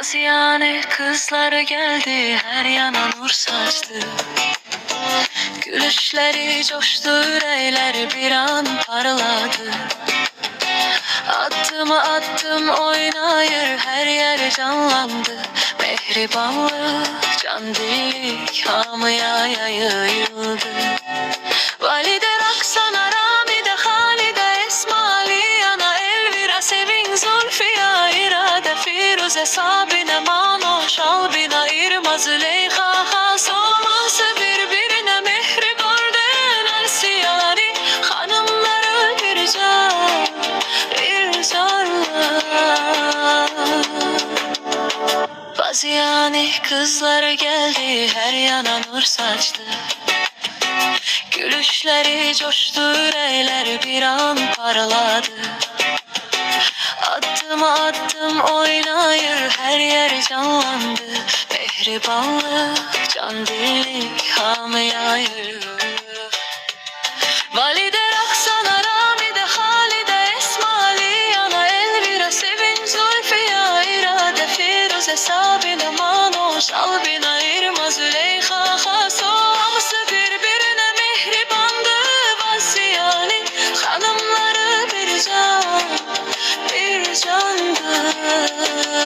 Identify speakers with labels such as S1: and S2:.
S1: Aziyane kızlar geldi, her yana nur saçtı. Gülüşleri coştu, yürekler bir an parladı. Attımı attım oynayır, her yer canlandı. Mehribanlık, can dilik, hamıya yayıldı. Valide Raksana, Ramide, Halide, Esmali, Ana Elvira, Sevin, Zulfiya, İrade, Firuze, Sabine, Mano, Şalbina, İrma, Züleyha, Solması birbirine mehriban Elsiyaları, hanımları bir can, bir canlar. Baziyane kızlar geldi, her yana nur saçtı. Gülüşleri coştu, yürekler bir an parladı. Attımı attım oynayır, her yer canlandı. Mehribanlık, can dilik, hamıya yürür. Valide Raksana, Ramide, Halide, Esmali, Ana Elvira, Sevin, Zulfiya, İrade, Firuze, Sabine,